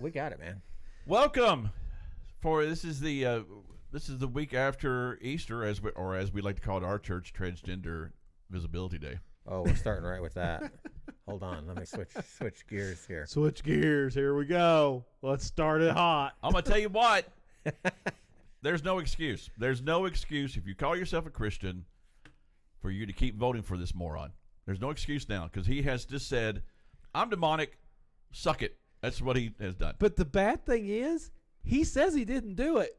We got it, man. Welcome. This is the week after Easter, as we like to call it, our church, Transgender Visibility Day. Oh, we're starting right with that. Hold on, let me switch gears here. Switch gears. Here we go. Let's start it hot. I'm gonna tell you what. There's no excuse. There's no excuse if you call yourself a Christian for you to keep voting for this moron. There's no excuse now because he has just said, "I'm demonic. Suck it." That's what he has done. But the bad thing is, he says he didn't do it.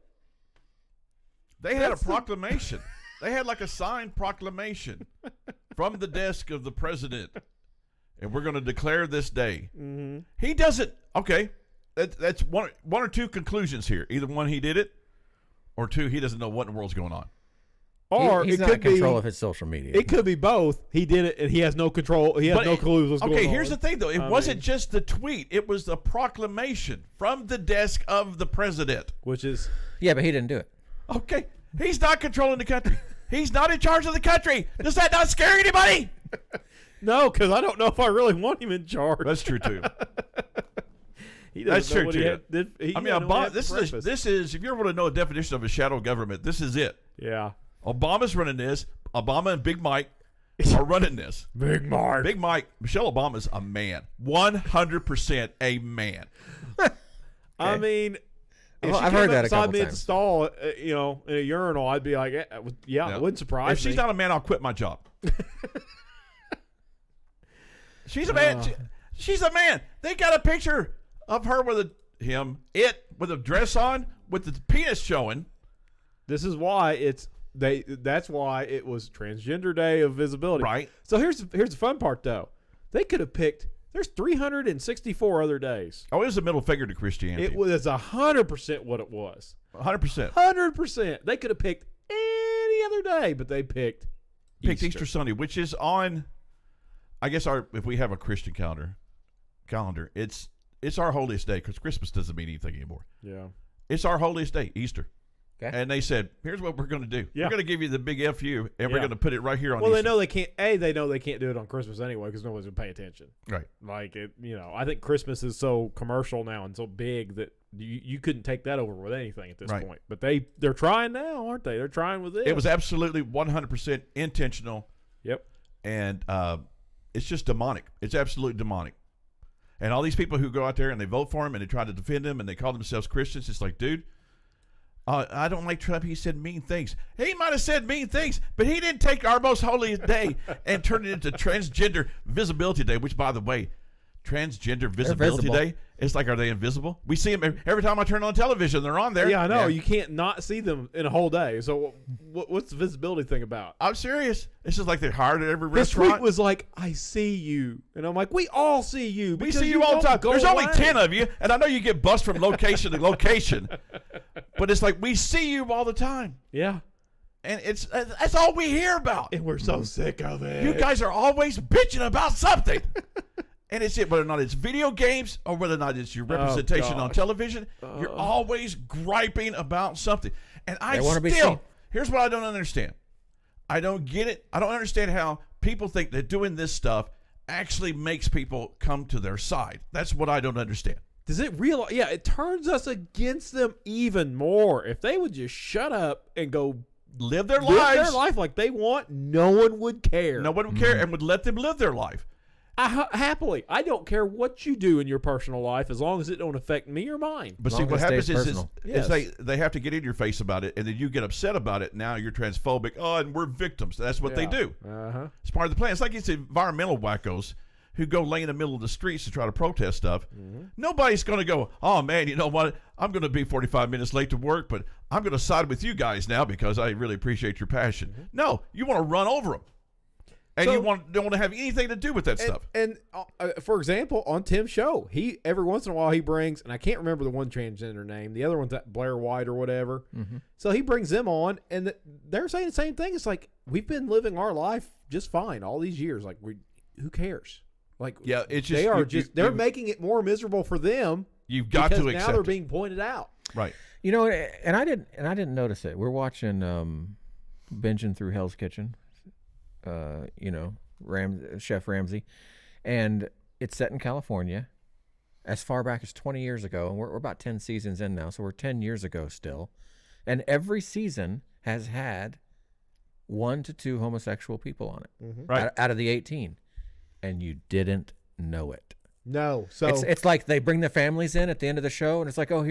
They had a proclamation. They had like a signed proclamation from the desk of the president, and we're going to declare this day. Mm-hmm. He doesn't. Okay, that's one or two conclusions here. Either one, he did it, or two, he doesn't know what in the world's going on. Or he's it not could in control be, of his social media. It could be both. He did it, and he has no control. He has no clue what's going on. Okay, here's the thing, though. It wasn't just the tweet. It was the proclamation from the desk of the president. Which is... Yeah, but he didn't do it. Okay. He's not controlling the country. He's not in charge of the country. Does that not scare anybody? No, because I don't know if I really want him in charge. That's true, too. That's true, too. Obama, this is, if you ever want to know a definition of a shadow government, this is it. Yeah. Obama's running this. Obama and Big Mike are running this. Big Mike. Big Mike. Michelle Obama's a man. 100% a man. I mean, if I've heard that a couple me at the times. stall, in a urinal, I'd be like, yeah, it wouldn't surprise me. If she's not a man, I'll quit my job. She's a man. She's a man. They got a picture of her with a dress on with the penis showing. This is why that's why it was Transgender Day of Visibility. Right. So here's the fun part, though. They could have picked. There's 364 other days. Oh, it was a middle figure to Christianity. It was 100% what it was. 100%. 100%. They could have picked any other day, but they picked Easter Sunday, which is on, I guess, if we have a Christian calendar, it's our holiest day because Christmas doesn't mean anything anymore. Yeah. It's our holiest day, Easter. Okay. And they said, here's what we're going to do. Yeah. We're going to give you the big FU, and we're going to put it right here on Well, Easter. they know they can't. They know they can't do it on Christmas anyway because nobody's gonna pay attention. Right. Like it, I think Christmas is so commercial now and so big that you couldn't take that over with anything at this point. But they're trying now, aren't they? They're trying with this. It was absolutely 100% intentional. Yep. And it's just demonic. It's absolutely demonic. And all these people who go out there and they vote for him and they try to defend him and they call themselves Christians, it's like, dude, I don't like Trump. He said mean things. He might have said mean things, but he didn't take our most holy day and turn it into Transgender Visibility Day, which, by the way, Transgender Visibility Day, it's like, are they invisible? We see them every time I turn on television. They're on there. Yeah, I know. Yeah. You can't not see them in a whole day. So what's the visibility thing about? I'm serious. It's just like they're hired at every this restaurant. tweet was like, I see you. And I'm like, we all see you. We see you all the time. There's only 10 of you, and I know you get bussed from location to location. But it's like, we see you all the time. Yeah. And that's all we hear about. And we're so sick of it. You guys are always bitching about something. And it's whether or not it's video games or whether or not it's your representation on television, you're always griping about something. And here's what I don't understand. I don't get it. I don't understand how people think that doing this stuff actually makes people come to their side. That's what I don't understand. Does it realize? Yeah, it turns us against them even more. If they would just shut up and go live their life like they want, no one would care. No one would care and would let them live their life. Happily. I don't care what you do in your personal life as long as it don't affect me or mine. But see, what happens is they have to get in your face about it, and then you get upset about it. Now you're transphobic. Oh, and we're victims. That's what they do. It's part of the plan. It's like these environmental wackos who go lay in the middle of the streets to try to protest stuff. Nobody's going to go, oh, man, you know what? I'm going to be 45 minutes late to work, but I'm going to side with you guys now because I really appreciate your passion. No, you want to run over them. And you don't want to have anything to do with that stuff. And for example, on Tim's show, he every once in a while he brings, and I can't remember the one transgender name. The other one's that Blair White or whatever. So he brings them on, and they're saying the same thing. It's like, we've been living our life just fine all these years. Like, who cares? Like, yeah, it's just they're making it more miserable for them. You've got to accept now they're being pointed out. Right. You know, and I didn't notice it. We're watching binging through Hell's Kitchen. Chef Ramsay, and it's set in California, as far back as 20 years ago, and we're about 10 seasons in now, so we're 10 years ago still. And every season has had 1 to 2 homosexual people on it, right? Out of the 18, and you didn't know it. No, so it's like they bring the families in at the end of the show, and it's like, oh,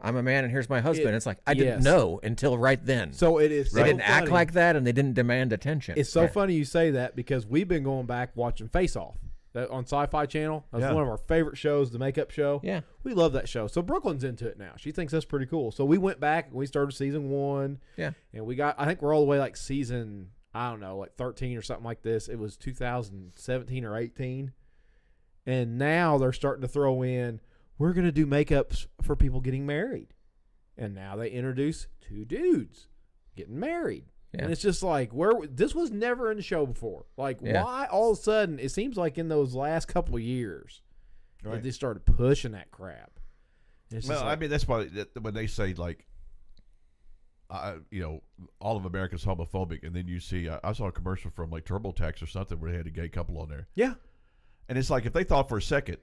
I'm a man, and here's my husband. It's like I didn't know until right then. So it is. They so didn't funny. act like that, and they didn't demand attention. It's so funny you say that because we've been going back watching Face Off on Sci-Fi Channel. That's one of our favorite shows, the makeup show. Yeah, we love that show. So Brooklyn's into it now. She thinks that's pretty cool. So we went back and we started season 1. Yeah, and I think we're all the way like season, I don't know, like 13 or something like this. It was 2017 or 18. And now they're starting to throw in, we're going to do makeups for people getting married. And now they introduce 2 dudes getting married. Yeah. And it's just like, this was never in the show before. Like, why all of a sudden, it seems like in those last couple of years, they started pushing that crap. Well, I mean, that's why when they say, like, all of America's homophobic, and then you see, I saw a commercial from, like, TurboTax or something where they had a gay couple on there. Yeah. And it's like, if they thought for a second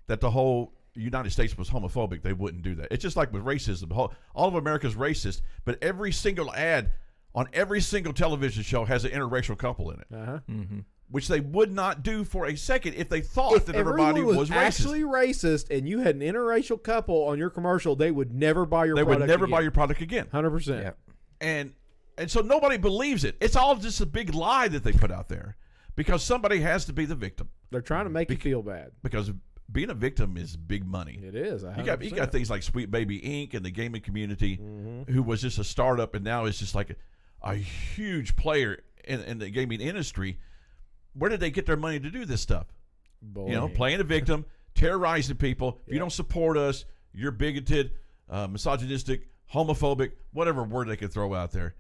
that the whole United States was homophobic, they wouldn't do that. It's just like with racism. All of America's racist, but every single ad on every single television show has an interracial couple in it, which they would not do for a second if they thought that everybody was racist. Actually racist, and you had an interracial couple on your commercial, they would never buy your product again. They would never buy your product again. 100%. Yeah. And so nobody believes it. It's all just a big lie that they put out there because somebody has to be the victim. They're trying to make you feel bad. Because being a victim is big money. It is. 100%. You got things like Sweet Baby Inc. and the gaming community, who was just a startup and now is just like a huge player in the gaming industry. Where did they get their money to do this stuff? Boy. Playing a victim, terrorizing people. If you don't support us, you're bigoted, misogynistic, homophobic, whatever word they can throw out there.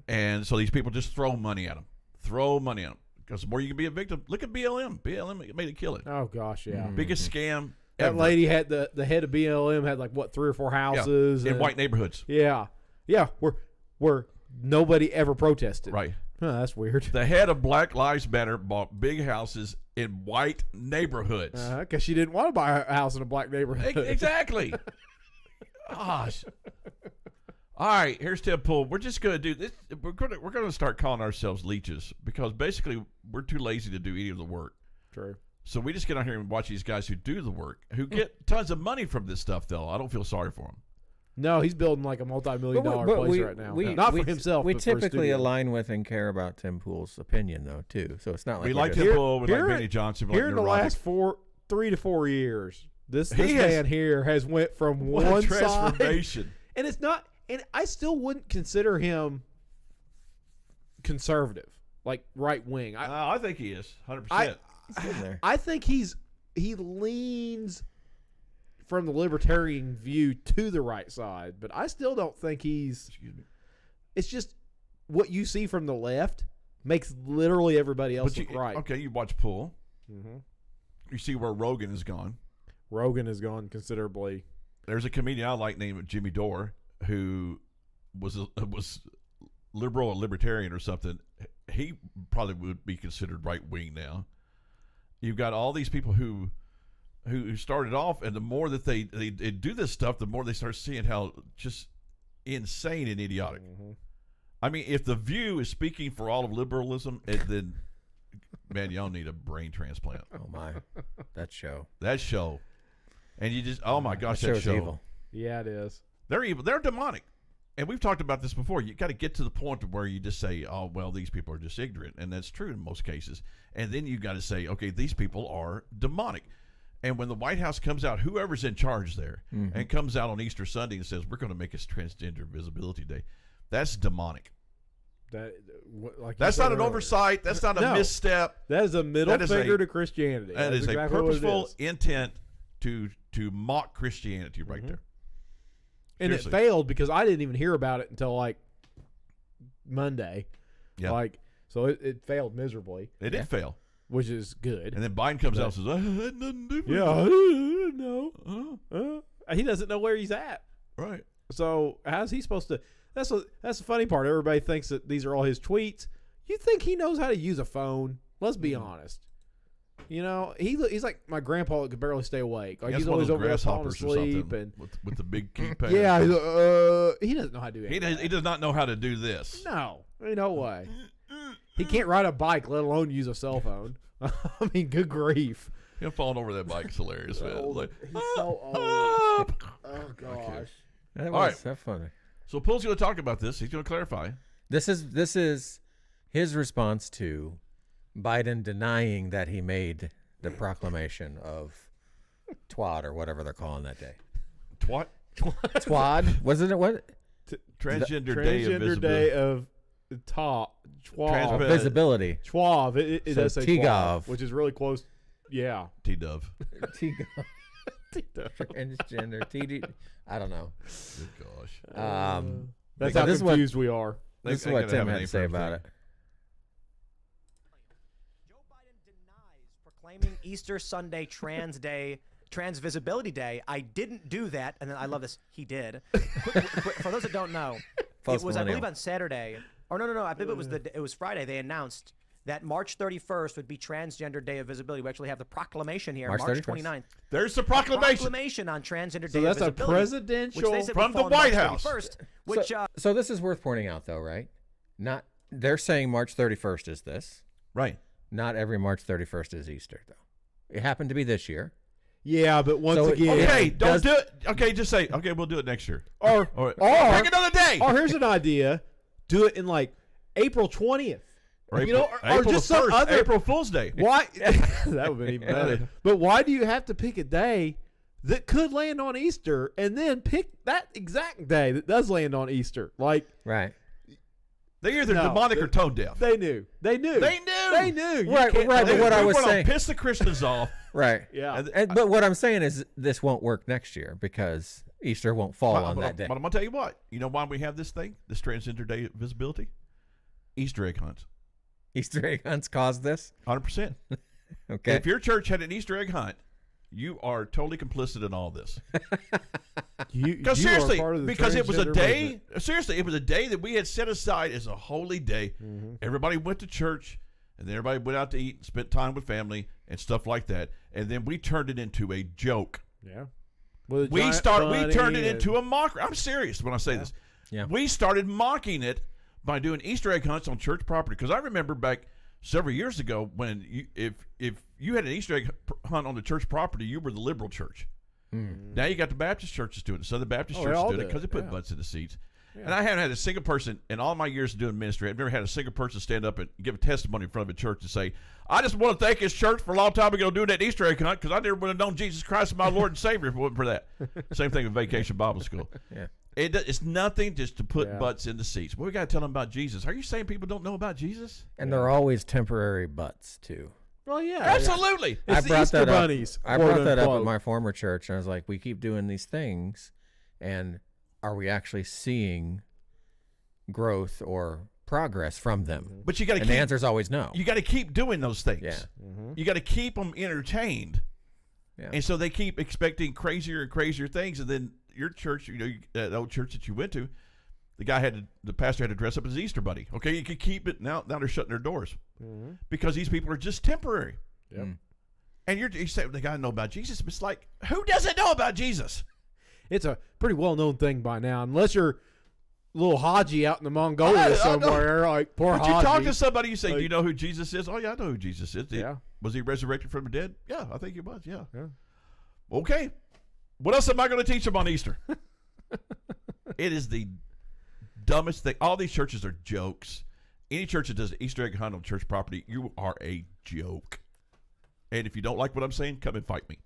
And so these people just throw money at them. Because the more you can be a victim, look at BLM. BLM made a killing. Oh, gosh, yeah. Biggest scam That ever. lady had the head of BLM had like, 3 or 4 houses. In white neighborhoods. Yeah. Yeah, where nobody ever protested. Right. Huh, that's weird. The head of Black Lives Matter bought big houses in white neighborhoods. Because she didn't want to buy a house in a black neighborhood. Exactly. Gosh. All right, here's Tim Pool. We're just going to do this. We're going to start calling ourselves leeches because basically we're too lazy to do any of the work. True. So we just get out here and watch these guys who do the work, who get tons of money from this stuff, though. I don't feel sorry for them. No, he's building like a multi-million-dollar place right now. Not for himself, We but for his typically studio. align with and care about Tim Pool's opinion, though, too. So it's not like We we're like just- Tim Pool. We like here- Benny Johnson. We Here like in the Neurotic. last 3 to 4 years, this He man here has went from What a one side, transformation. and it's not. And I still wouldn't consider him conservative, like right wing. I think he is 100%. He's getting there. I think he leans from the libertarian view to the right side, but I still don't think he's. Excuse me. It's just what you see from the left makes literally everybody else look right. Okay, you watch Pool. Mm-hmm. You see where Rogan has gone. Rogan has gone considerably. There's a comedian I like named Jimmy Dore who was liberal or libertarian or something. He probably would be considered right wing now. You've got all these people who started off, and the more that they do this stuff, the more they start seeing how just insane and idiotic. Mm-hmm. I mean, if The View is speaking for all of liberalism, then man, y'all need a brain transplant. Oh, my. That show. That show. And you just, oh my gosh, That that show's show. evil. Yeah, it is. They're evil. They're demonic. And we've talked about this before. You got to get to the point where you just say, oh, well, these people are just ignorant. And that's true in most cases. And then you got to say, okay, these people are demonic. And when the White House comes out, whoever's in charge there, and comes out on Easter Sunday and says, we're going to make this Transgender Visibility Day, that's demonic. That's not an oversight. That's not a misstep. That is a middle finger to Christianity. That is exactly a purposeful what it is. intent to mock Christianity right there. And Seriously. it failed because I didn't even hear about it until like Monday. Yeah. So it failed miserably. It did fail. Which is good. And then Biden comes out and says, I had nothing to do with it. I didn't know. He doesn't know where he's at. Right. So how's he supposed to? That's the funny part. Everybody thinks that these are all his tweets. You think he knows how to use a phone? Let's be honest. You know, he's like my grandpa that could barely stay awake. Like he's one always of those over there falling grasshoppers or asleep, something and with the big keypad. yeah, he doesn't know how to do it. He does not know how to do this. No, no way. He can't ride a bike, let alone use a cell phone. I mean, good grief. Him falling over that bike is hilarious, man. Like, He's so old. Oh gosh. That All right. was so funny. so Paul's going to talk about this. He's going to clarify. This is his response to Biden denying that he made the proclamation of TWAD or whatever they're calling that day. Twat? TWAD? Wasn't it what? Transgender Day of top. Transgender- Visibility. Schwab. It So does say TGov. Schwab, which is really close. Yeah. T-Dove. Transgender. TD. I don't know. Good gosh. That's so how this is confused we are. This is They what gotta Tim have a had name to for say everything. about it. Joe Biden denies proclaiming Easter Sunday Trans Visibility Day. I didn't do that, and then I love this. He did. For those that don't know, False it was I believe millennial. on Saturday. Or no. I believe it was Friday. They announced that March 31st would be Transgender Day of Visibility. We actually have the proclamation here, March March 31st. 29th. There's the proclamation. Proclamation on Transgender So Day that's of a Visibility. presidential which they said from would fall the on White March House. 31st, which So this is worth pointing out, though, right? Not they're saying March 31st is this. Right. Not every March 31st is Easter, though. It happened to be this year. Yeah, but once So again, Okay, don't does- do it. Okay, just say, okay, we'll do it next year. or pick another day. or here's an idea: do it in like April 20th. Or you know, or April just the some 1st, other. April Fool's Day. Why? That would be even better. But why do you have to pick a day that could land on Easter and then pick that exact day that does land on Easter? Like Right. They're either No, demonic or tone deaf. they knew. They knew. You Right, can't- right, but what I was They're gonna saying- piss the Christians off. Right. Yeah. But what I'm saying is this won't work next year because Easter won't fall on but that day. I'm going to tell you what. You know why we have this thing, this Transgender Day of Visibility? Easter egg hunts. Easter egg hunts caused this? 100%. Okay. If your church had an Easter egg hunt, you are totally complicit in all this. Because you are seriously, part of the because it was a transgender day. movement. Seriously, it was a day that we had set aside as a holy day. Mm-hmm. Everybody went to church, and then everybody went out to eat and spent time with family and stuff like that. And then we turned it into a joke. Yeah. With a We giant turned it bunny into a mockery. I'm serious when I say this. Yeah. We started mocking it by doing Easter egg hunts on church property. Because I remember back several years ago when if you had an Easter egg hunt on the church property, you were the liberal church. Now you got the Baptist churches doing it. Southern Baptist Oh, they churches all doing it do because they it, put yeah. butts in the seats. And I haven't had a single person in all my years of doing ministry. I've never had a single person stand up and give a testimony in front of a church and say, "I just want to thank this church for a long time ago doing that Easter egg hunt because I never would have known Jesus Christ as my Lord and Savior if it wasn't for that." Same thing with Vacation Bible School. Yeah. It's nothing just to put Yeah. butts in the seats. Well, we got to tell them about Jesus. Are you saying people don't know about Jesus? And they're always temporary butts, too. Well, yeah. Absolutely. It's the Easter bunnies. I brought that up quote, at my former church, and I was like, we keep doing these things, and are we actually seeing growth or progress from them? But you got to And the keep. answer is always no. You got to keep doing those things. Yeah. You got to keep them entertained. Yeah. And so they keep expecting crazier and crazier things, and then your church, that old church that you went to, the pastor had to dress up as Easter Bunny. Okay, you could keep it. Now they're shutting their doors because these people are just temporary. Yep. And you say they got to know about Jesus. But it's like, who doesn't know about Jesus? It's a pretty well-known thing by now, unless you're little Haji out in the Mongolia I know. somewhere. Like poor But Haji. you talk to somebody, you say, Like- "Do you know who Jesus is?" "Oh yeah, I know who Jesus is." Yeah. Was he resurrected from the dead? Yeah, I think he was. Yeah. Yeah. Okay. What else am I going to teach them on Easter? It is the dumbest thing. All these churches are jokes. Any church that does an Easter egg hunt on church property, you are a joke. And if you don't like what I'm saying, come and fight me.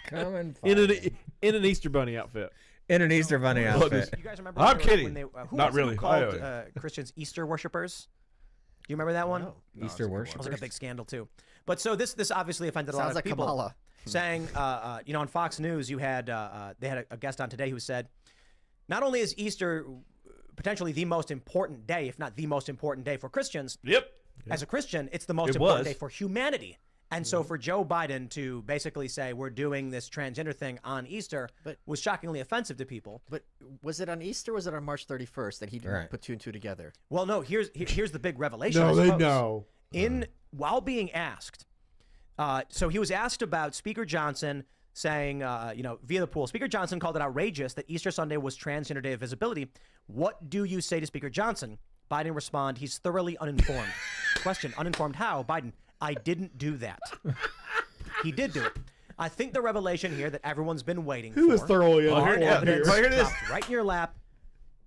Come and in an Easter bunny outfit. in an Easter bunny outfit. You guys remember? I'm when kidding. They, who Not was really. Who called Christians Easter worshipers? Do you remember that one? Easter worship. It was like a big scandal too. But so this obviously offended a lot Sounds of like people. Kabbalah. Saying, on Fox News, you had they had a guest on today who said, not only is Easter potentially the most important day, if not the most important day for Christians. Yep. As a Christian, it's the most It important was. day for humanity. And so for Joe Biden to basically say we're doing this transgender thing on Easter was shockingly offensive to people. But was it on Easter or was it on March 31st that he didn't put two and two together? Well, no, here's the big revelation. No, I they suppose. know. While being asked, So he was asked about Speaker Johnson saying, via the pool, Speaker Johnson called it outrageous that Easter Sunday was Transgender Day of Visibility. What do you say to Speaker Johnson? Biden respond, he's thoroughly uninformed. Question, uninformed how? Biden, I didn't do that. He did do it. I think the revelation here that everyone's been waiting for. Who is thoroughly uninformed? Here it is. Right in your lap.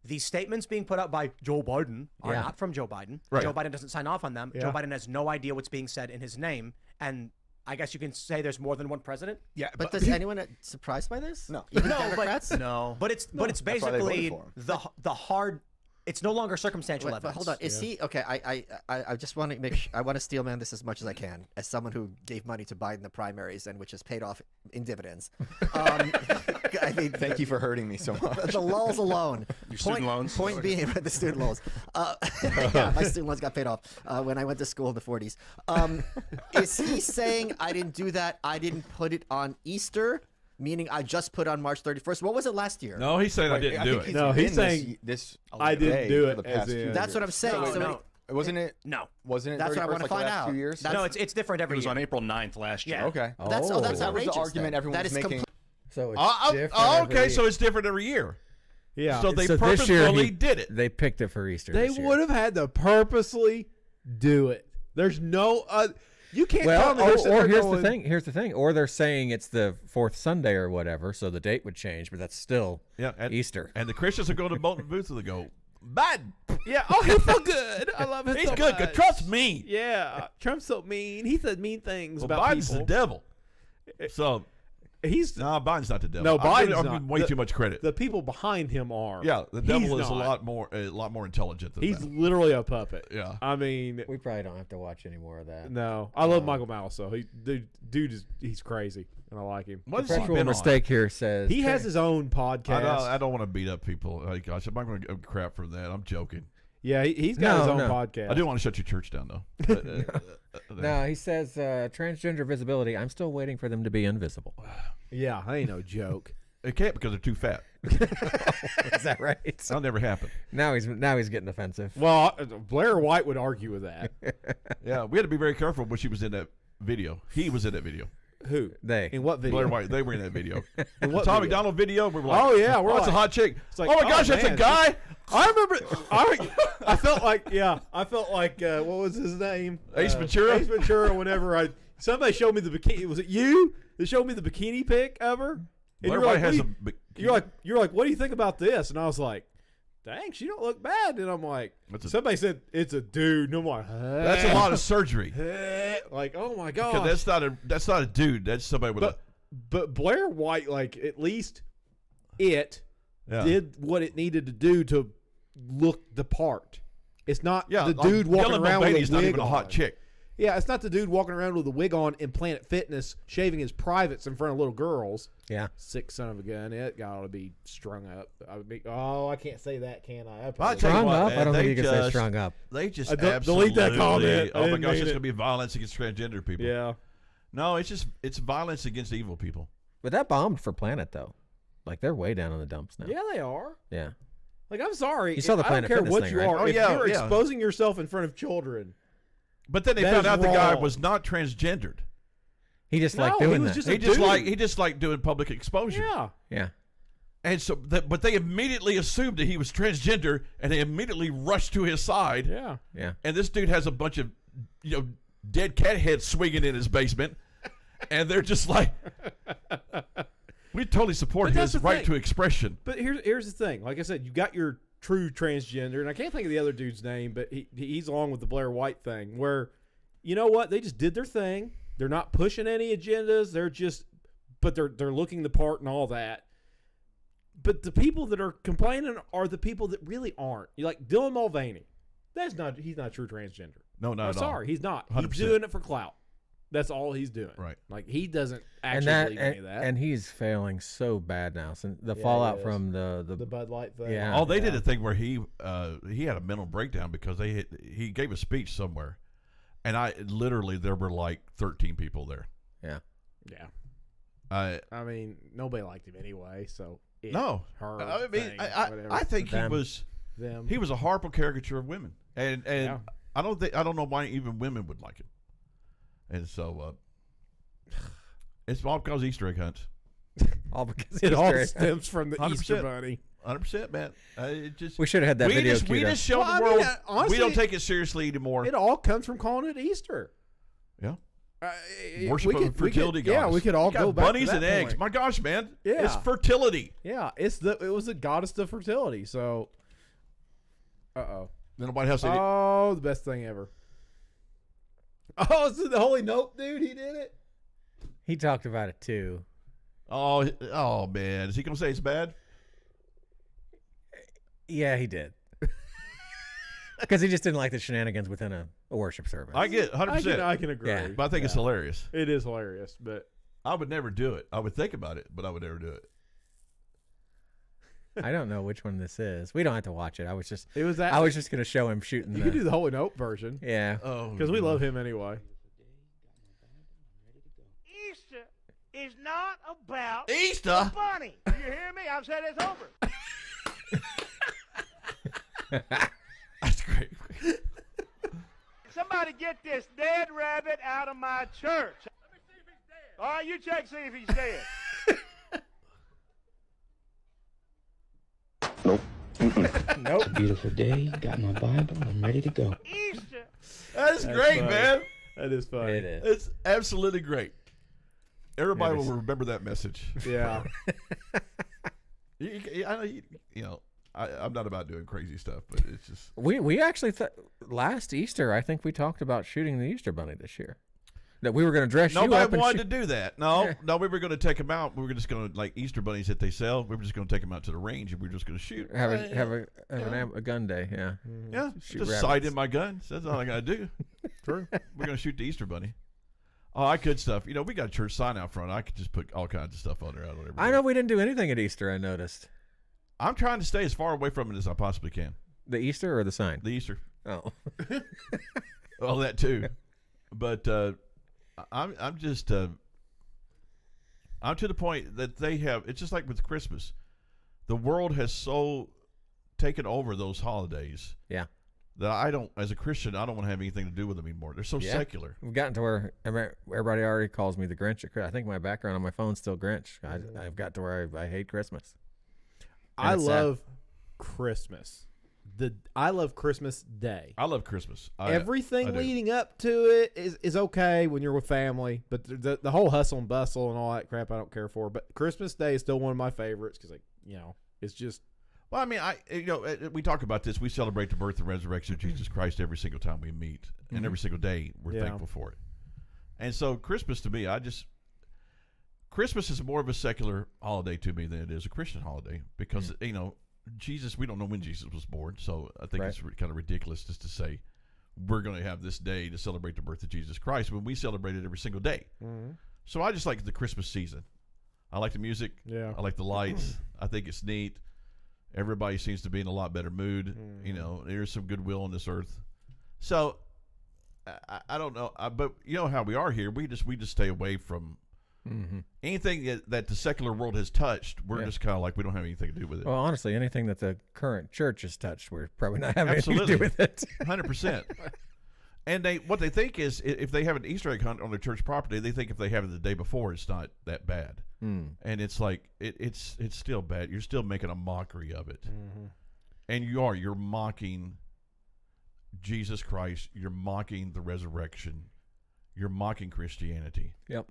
These statements being put out by Joe Biden are not from Joe Biden. Right. Joe Biden doesn't sign off on them. Yeah. Joe Biden has no idea what's being said in his name. And I guess you can say there's more than one president. Yeah, but does anyone surprised by this? No. Even No, Democrats? But it's That's why they basically voted for the hard. It's no longer circumstantial But evidence. hold on, is he okay? I just want to make sure, I want to steelman this as much as I can, as someone who gave money to Biden in the primaries and which has paid off in dividends. I mean, Thank you for hurting me so much. the lulls alone. Your student loans? Point being, the student loans. Yeah, my student loans got paid off when I went to school in the 40s. Is he saying I didn't do that? I didn't put it on Easter, meaning I just put on March 31st. What was it last year? No, he's saying I didn't do it. No, he's saying this. I didn't do it. For the past as in- few That's what I'm years. saying. No, So no. Wasn't it? No. Wasn't it? That's what I 31st, wanna like, find the last out. 2 years? That's- No, it's different every It was year. on April 9th last year. Yeah. Okay. that's Oh. that's That was outrageous. the argument then. everyone That was is making. So it's different. Okay, every- so it's different every year. Yeah. So they So this year purposefully did it. They picked it for Easter. They this year. would have had to purposely do it. There's no you can't tell Well, me they're sitting or there here's going, the thing. Here's the thing. Or they're saying it's the fourth Sunday or whatever, so the date would change, but that's still Easter. And the Christians will go to Bolton Booth and they go, Biden. Yeah, oh, he's so good. I love him He's so good. much. Trust me. Yeah, Trump's so mean. He said mean things Well, about Biden's people. the devil. So, He's no, Biden's not the devil. No, I'm Biden's giving not. way The- too much credit. the people behind him are. Yeah, the He's devil is a not. lot more intelligent than He's that. literally a puppet. Yeah. I mean, We probably don't have to watch any more of that. no, I love Michael Mouse though. Dude is he's crazy, and I like him. What has he Perpetual been mistake here says He has his own podcast. I don't want to beat up people. Like, gosh, I'm not going to give crap for that. I'm joking. Yeah, he's got his No, own no. podcast. I do want to shut your church down, though. No, he says transgender visibility. I'm still waiting for them to be invisible. Yeah, that ain't no joke. It can't because they're too fat. Is that right? That'll never happen. Now he's getting offensive. Well, Blair White would argue with that. Yeah, we had to be very careful when she was in that video. He was in that video. Who? They. In what video? Blair White, they were in that video. In what Tom video? McDonald video. We were like, Oh yeah, we're that's like, a hot chick. it's like, oh my gosh, oh, that's a man, guy. I remember. I felt like what was his name? Ace Ventura? Ace Ventura. Whenever somebody showed me the bikini. Was it you that showed me the bikini pic of her? And Blair you were White like, has what a. do you're like, what do you think about this? And I was like, dang, she don't look bad. And I'm like, somebody said it's a dude. And I'm like, That's a lot of surgery. like, oh my 'Cause god. that's not a dude. That's somebody with But Blair White, like, at least it Yeah. did what it needed to do to look the part. It's not Yeah, the like dude walking Dylan around with Mulvaney's a not wig even a on. hot chick. Yeah, it's not the dude walking around with a wig on in Planet Fitness, shaving his privates in front of little girls. Yeah. Sick son of a gun. It got to be strung up. I can't say that, can I? Well, I probably- tell you Strung what, up? man, I don't they think you can say just- strung up. They just Delete absolutely. that comment. I Oh my didn't gosh, mean it's it. going to be violence against transgender people. Yeah. No, it's violence against evil people. But that bombed for Planet though. Like they're way down in the dumps now. Yeah, they are. Yeah. Like, I'm sorry. You saw the I don't Planet care Fitness what thing, you right? are. Oh, if yeah, you're yeah. exposing yourself in front of children. But then they That found is out the guy wrong. was not transgendered. He just No, liked he doing was that. just He a just dude. liked doing public exposure. Yeah. Yeah. And so, but they immediately assumed that he was transgender, and they immediately rushed to his side. Yeah. Yeah. And this dude has a bunch of, dead cat heads swinging in his basement, and they're just like, we totally support But that's his the right thing. to expression. But here's the thing. Like I said, you got your true transgender, and I can't think of the other dude's name, but he's along with the Blair White thing, where, you know what? They just did their thing. They're not pushing any agendas. They're looking the part and all that. But the people that are complaining are the people that really aren't. You like Dylan Mulvaney. He's not true transgender. No, not I'm at all. sorry, he's not. 100%. He's doing it for clout. That's all he's doing. Right. Like, he doesn't And actually believe any of that. and he's failing so bad now. Since the Yeah, fallout he is. from the the Bud Light thing. Yeah. Oh, they did a thing where he had a mental breakdown because he gave a speech somewhere, and there were like 13 people there. Yeah. Yeah. I I mean, nobody liked him anyway, so no, her I mean, thing, whatever. I think Them. them. he was a horrible caricature of women, and Yeah. I don't know why even women would like him, and so It's all because of Easter egg hunts. All because It all Easter egg. stems from the 100%. Easter Bunny. 100%, man. It just We should have had that video we queued up. just show Well, I the mean, world honestly, we don't take it seriously anymore. It all comes from calling it Easter. Yeah. we Worship of could- fertility Yeah, goddess. we could all You got go back bunnies to that and eggs. point. My gosh, man. Yeah. It's fertility. Yeah, it was the goddess of fertility. So, Then the White House. oh, the best thing ever. Oh, is it the Holy Nope, dude? He did it. He talked about it too. Oh man, is he gonna say it's bad? Yeah, he did. Because he just didn't like the shenanigans within a worship service. I get 100%. I can agree. Yeah. But I think it's hilarious. It is hilarious, but I would never do it. I would think about it, but I would never do it. I don't know which one this is. We don't have to watch it. I was just it was that. I was just gonna show him shooting. You could do the Holy Nope version Yeah. Oh, because we love him anyway. Easter is not about Easter. the bunny. Do you hear me? I've said it's over. That's great. Somebody get this dead rabbit out of my church. Let me see if he's dead. All right, you check, see if he's dead. Nope. Beautiful day. Got my Bible. I'm ready to go. Easter. That's great, funny. man. That is funny. It is. It's absolutely great. Everybody It is. will remember that message. Yeah. I'm not about doing crazy stuff, but it's just We actually last Easter I think we talked about shooting the Easter bunny this year. That we were going to dress you up nobody and wanted shoot- to do that. No, we were going to take them out. We were just going to like Easter bunnies that they sell. We were just going to take them out to the range and we were just going to shoot. have a gun day. Yeah. Yeah, Shoot just rabbits. sight in my guns. That's all I got to do. True. We're going to shoot the Easter bunny. Oh, I could stuff. We got a church sign out front. I could just put all kinds of stuff on there. I don't ever. I know we didn't do anything at Easter. I noticed I'm trying to stay as far away from it as I possibly can. the Easter or the sign. The Easter. Oh. Well, that too. But I'm just I'm to the point that they have. It's just like with Christmas. The world has so taken over those holidays. Yeah. That I don't, as a Christian, I don't want to have anything to do with them anymore. They're so Yeah. secular. We've gotten to where everybody already calls me the Grinch. I think my background on my phone's still Grinch. I've got to where I hate Christmas. And I it's sad. love Christmas. I love Christmas Day. I love Christmas. Everything I do. leading up to it is okay when you're with family, but the whole hustle and bustle and all that crap I don't care for. But Christmas Day is still one of my favorites because it's just. Well, I mean, we talk about this. We celebrate the birth and resurrection of Jesus Christ every single time we meet, and every single day we're thankful for it. And so, Christmas to me, Christmas is more of a secular holiday to me than it is a Christian holiday because Jesus. We don't know when Jesus was born, so I think it's kind of ridiculous just to say we're going to have this day to celebrate the birth of Jesus Christ when we celebrate it every single day. Mm-hmm. So I just like the Christmas season. I like the music. Yeah. I like the lights. I think it's neat. Everybody seems to be in a lot better mood. There's some goodwill on this earth. So I don't know, but you know how we are here. We just stay away from anything that the secular world has touched. We're just kind of like we don't have anything to do with it. Well, honestly, anything that the current church has touched, we're probably not having anything to do with it. 100%. And what they think is if they have an Easter egg hunt on their church property, they think if they have it the day before, it's not that bad. And it's like it's still bad. You're still making a mockery of it, and you're mocking Jesus Christ. You're mocking the resurrection. You're mocking Christianity. Yep.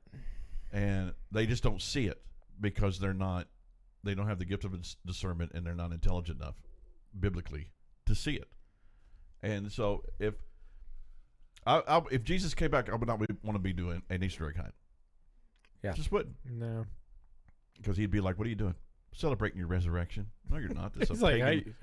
And they just don't see it because they don't have the gift of discernment, and they're not intelligent enough biblically to see it. And so if Jesus came back, I would not want to be doing an Easter egg hunt. Yeah. Just wouldn't. No. Because he'd be like, what are you doing? Celebrating your resurrection. No, you're not. That's He's a like, pagan,